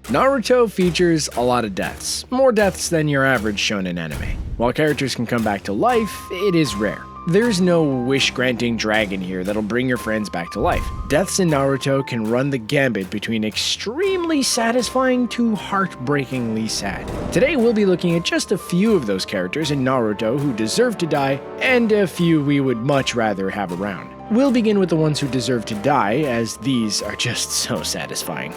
Naruto features a lot of deaths, more deaths than your average shonen anime. While characters can come back to life, it is rare. There's no wish-granting dragon here that'll bring your friends back to life. Deaths in Naruto can run the gambit between extremely satisfying to heartbreakingly sad. Today we'll be looking at just a few of those characters in Naruto who deserve to die, and a few we would much rather have around. We'll begin with the ones who deserve to die, as these are just so satisfying.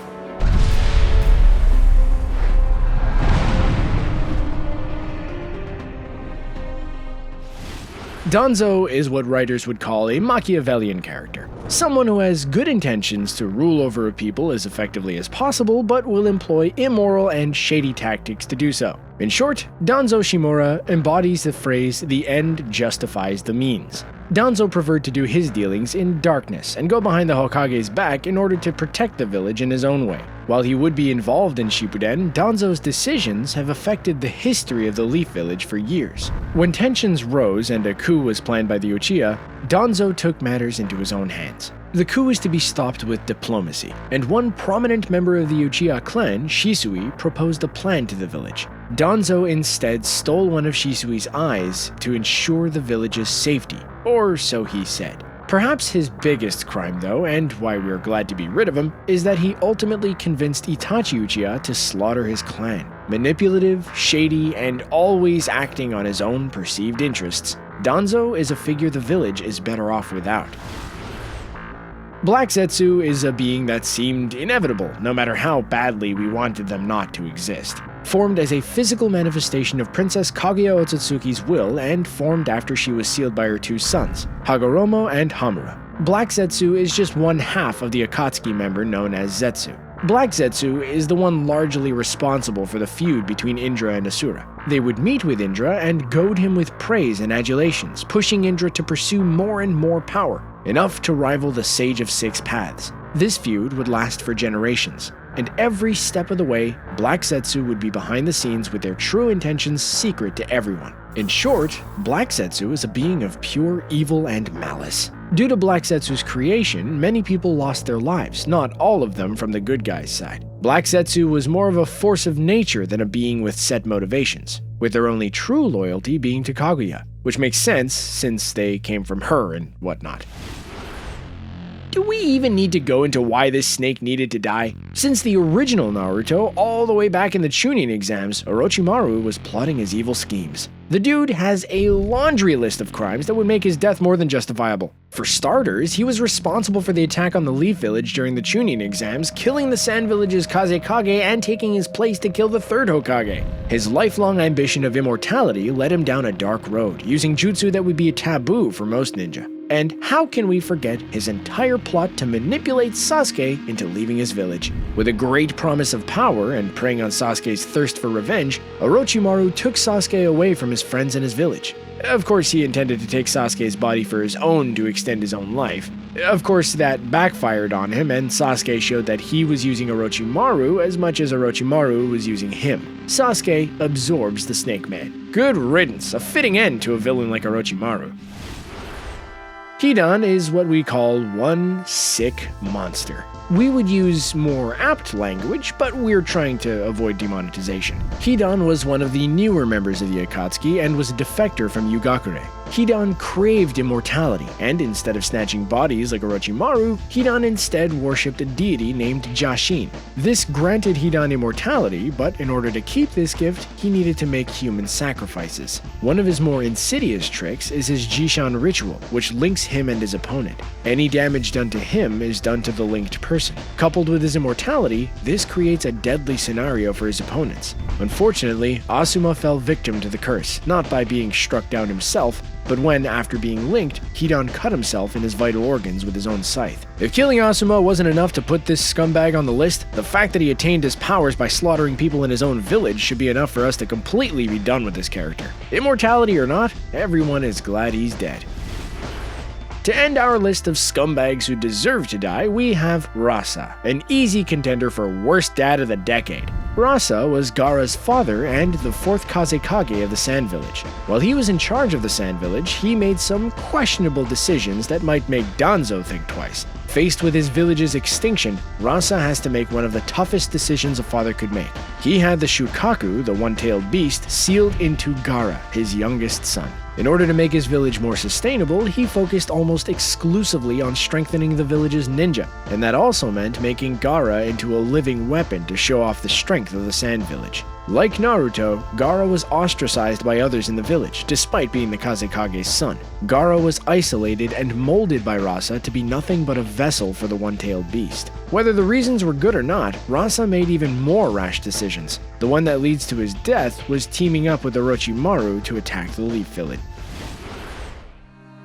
Danzo is what writers would call a Machiavellian character. Someone who has good intentions to rule over a people as effectively as possible, but will employ immoral and shady tactics to do so. In short, Danzo Shimura embodies the phrase, "the end justifies the means." Danzo preferred to do his dealings in darkness and go behind the Hokage's back in order to protect the village in his own way. While he would be involved in Shippuden, Danzo's decisions have affected the history of the Leaf Village for years. When tensions rose and a coup was planned by the Uchiha, Danzo took matters into his own hands. The coup is to be stopped with diplomacy, and one prominent member of the Uchiha clan, Shisui, proposed a plan to the village. Danzo instead stole one of Shisui's eyes to ensure the village's safety, or so he said. Perhaps his biggest crime though, and why we're glad to be rid of him, is that he ultimately convinced Itachi Uchiha to slaughter his clan. Manipulative, shady, and always acting on his own perceived interests, Danzo is a figure the village is better off without. Black Zetsu is a being that seemed inevitable, no matter how badly we wanted them not to exist. Formed as a physical manifestation of Princess Kaguya Otsutsuki's will and formed after she was sealed by her two sons, Hagoromo and Hamura. Black Zetsu is just one half of the Akatsuki member known as Zetsu. Black Zetsu is the one largely responsible for the feud between Indra and Asura. They would meet with Indra and goad him with praise and adulations, pushing Indra to pursue more and more power, enough to rival the Sage of Six Paths. This feud would last for generations, and every step of the way, Black Zetsu would be behind the scenes with their true intentions secret to everyone. In short, Black Zetsu is a being of pure evil and malice. Due to Black Zetsu's creation, many people lost their lives, not all of them from the good guys' side. Black Zetsu was more of a force of nature than a being with set motivations, with their only true loyalty being to Kaguya, which makes sense since they came from her and whatnot. Do we even need to go into why this snake needed to die? Since the original Naruto, all the way back in the Chunin exams, Orochimaru was plotting his evil schemes. The dude has a laundry list of crimes that would make his death more than justifiable. For starters, he was responsible for the attack on the Leaf Village during the Chunin exams, killing the Sand Village's Kazekage and taking his place to kill the third Hokage. His lifelong ambition of immortality led him down a dark road, using jutsu that would be a taboo for most ninja. And how can we forget his entire plot to manipulate Sasuke into leaving his village? With a great promise of power and preying on Sasuke's thirst for revenge, Orochimaru took Sasuke away from his friends and his village. Of course, he intended to take Sasuke's body for his own to extend his own life. Of course, that backfired on him, and Sasuke showed that he was using Orochimaru as much as Orochimaru was using him. Sasuke absorbs the Snake Man. Good riddance, a fitting end to a villain like Orochimaru. Hidan is what we call one sick monster. We would use more apt language, but we're trying to avoid demonetization. Hidan was one of the newer members of the Akatsuki and was a defector from Yugakure. Hidan craved immortality, and instead of snatching bodies like Orochimaru, Hidan instead worshipped a deity named Jashin. This granted Hidan immortality, but in order to keep this gift, he needed to make human sacrifices. One of his more insidious tricks is his Jishan ritual, which links him and his opponent. Any damage done to him is done to the linked person. Coupled with his immortality, this creates a deadly scenario for his opponents. Unfortunately, Asuma fell victim to the curse, not by being struck down himself, but when, after being linked, Hidan cut himself in his vital organs with his own scythe. If killing Asuma wasn't enough to put this scumbag on the list, the fact that he attained his powers by slaughtering people in his own village should be enough for us to completely be done with this character. Immortality or not, everyone is glad he's dead. To end our list of scumbags who deserve to die, we have Raza, an easy contender for worst dad of the decade. Raza was Gaara's father and the fourth Kazekage of the Sand Village. While he was in charge of the Sand Village, he made some questionable decisions that might make Danzo think twice. Faced with his village's extinction, Raza has to make one of the toughest decisions a father could make. He had the Shukaku, the one-tailed beast, sealed into Gaara, his youngest son. In order to make his village more sustainable, he focused almost exclusively on strengthening the village's ninja, and that also meant making Gaara into a living weapon to show off the strength of the Sand Village. Like Naruto, Gaara was ostracized by others in the village, despite being the Kazekage's son. Gaara was isolated and molded by Raza to be nothing but a vessel for the one-tailed beast. Whether the reasons were good or not, Raza made even more rash decisions. The one that leads to his death was teaming up with Orochimaru to attack the Leaf Village.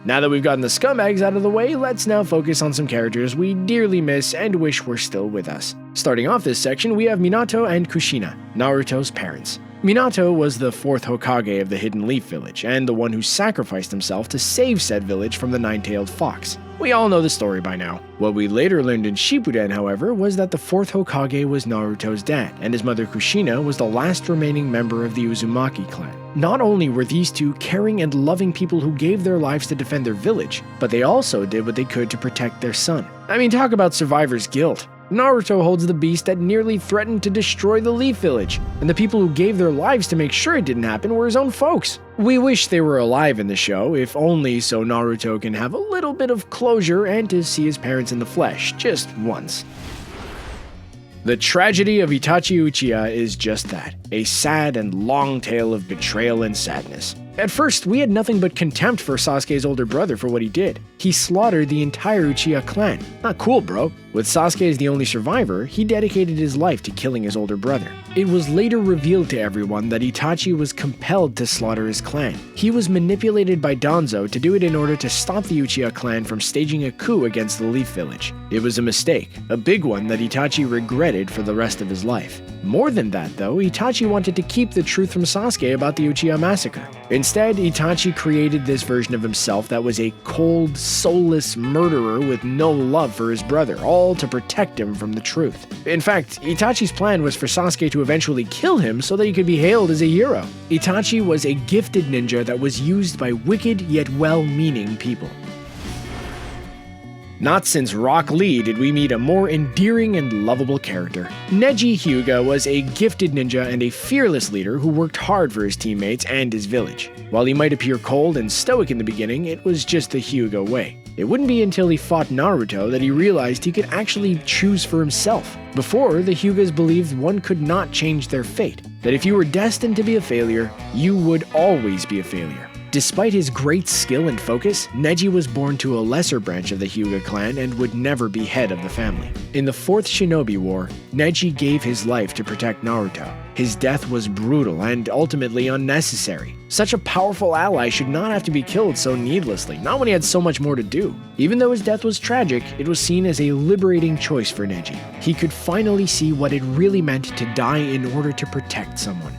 Now that we've gotten the scumbags out of the way, let's now focus on some characters we dearly miss and wish were still with us. Starting off this section, we have Minato and Kushina, Naruto's parents. Minato was the fourth Hokage of the Hidden Leaf Village, and the one who sacrificed himself to save said village from the Nine-Tailed Fox. We all know the story by now. What we later learned in Shippuden, however, was that the fourth Hokage was Naruto's dad, and his mother Kushina was the last remaining member of the Uzumaki clan. Not only were these two caring and loving people who gave their lives to defend their village, but they also did what they could to protect their son. I mean, talk about survivor's guilt. Naruto holds the beast that nearly threatened to destroy the Leaf Village, and the people who gave their lives to make sure it didn't happen were his own folks. We wish they were alive in the show, if only so Naruto can have a little bit of closure and to see his parents in the flesh, just once. The tragedy of Itachi Uchiha is just that, a sad and long tale of betrayal and sadness. At first, we had nothing but contempt for Sasuke's older brother for what he did. He slaughtered the entire Uchiha clan. Not cool, bro. With Sasuke as the only survivor, he dedicated his life to killing his older brother. It was later revealed to everyone that Itachi was compelled to slaughter his clan. He was manipulated by Danzo to do it in order to stop the Uchiha clan from staging a coup against the Leaf Village. It was a mistake, a big one that Itachi regretted for the rest of his life. More than that, though, Itachi wanted to keep the truth from Sasuke about the Uchiha massacre. Instead, Itachi created this version of himself that was a cold, soulless murderer with no love for his brother, all to protect him from the truth. In fact, Itachi's plan was for Sasuke to eventually kill him so that he could be hailed as a hero. Itachi was a gifted ninja that was used by wicked yet well-meaning people. Not since Rock Lee did we meet a more endearing and lovable character. Neji Hyuga was a gifted ninja and a fearless leader who worked hard for his teammates and his village. While he might appear cold and stoic in the beginning, it was just the Hyuga way. It wouldn't be until he fought Naruto that he realized he could actually choose for himself. Before, the Hyugas believed one could not change their fate, that if you were destined to be a failure, you would always be a failure. Despite his great skill and focus, Neji was born to a lesser branch of the Hyuga clan and would never be head of the family. In the Fourth Shinobi War, Neji gave his life to protect Naruto. His death was brutal and ultimately unnecessary. Such a powerful ally should not have to be killed so needlessly, not when he had so much more to do. Even though his death was tragic, it was seen as a liberating choice for Neji. He could finally see what it really meant to die in order to protect someone.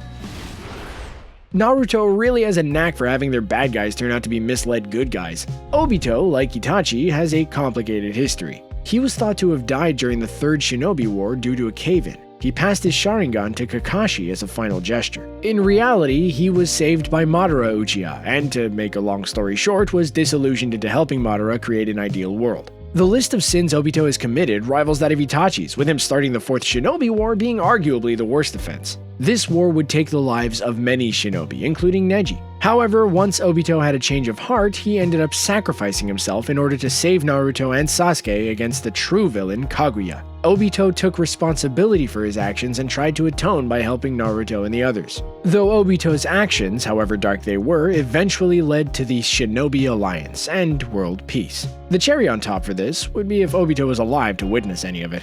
Naruto really has a knack for having their bad guys turn out to be misled good guys. Obito, like Itachi, has a complicated history. He was thought to have died during the Third Shinobi War due to a cave-in. He passed his Sharingan to Kakashi as a final gesture. In reality, he was saved by Madara Uchiha, and to make a long story short, was disillusioned into helping Madara create an ideal world. The list of sins Obito has committed rivals that of Itachi's, with him starting the Fourth Shinobi War being arguably the worst offense. This war would take the lives of many shinobi, including Neji. However, once Obito had a change of heart, he ended up sacrificing himself in order to save Naruto and Sasuke against the true villain, Kaguya. Obito took responsibility for his actions and tried to atone by helping Naruto and the others. Though Obito's actions, however dark they were, eventually led to the Shinobi Alliance and world peace. The cherry on top for this would be if Obito was alive to witness any of it.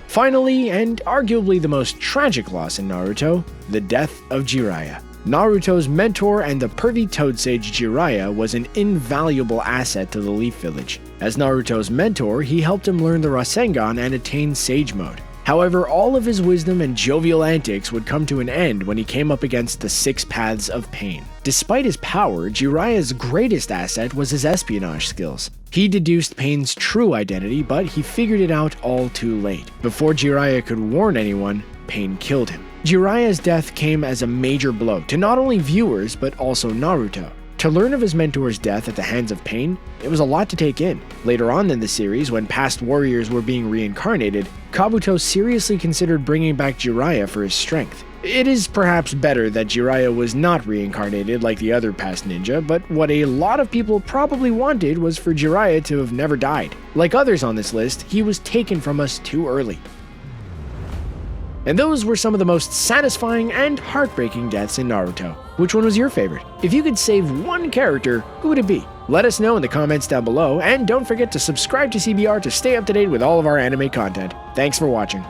Finally, and arguably the most tragic loss in Naruto, the death of Jiraiya. Naruto's mentor and the pervy toad sage Jiraiya was an invaluable asset to the Leaf Village. As Naruto's mentor, he helped him learn the Rasengan and attain Sage Mode. However, all of his wisdom and jovial antics would come to an end when he came up against the Six Paths of Pain. Despite his power, Jiraiya's greatest asset was his espionage skills. He deduced Pain's true identity, but he figured it out all too late. Before Jiraiya could warn anyone, Pain killed him. Jiraiya's death came as a major blow to not only viewers, but also Naruto. To learn of his mentor's death at the hands of Pain, it was a lot to take in. Later on in the series, when past warriors were being reincarnated, Kabuto seriously considered bringing back Jiraiya for his strength. It is perhaps better that Jiraiya was not reincarnated like the other past ninja, but what a lot of people probably wanted was for Jiraiya to have never died. Like others on this list, he was taken from us too early. And those were some of the most satisfying and heartbreaking deaths in Naruto. Which one was your favorite? If you could save one character, who would it be? Let us know in the comments down below, and don't forget to subscribe to CBR to stay up to date with all of our anime content. Thanks for watching.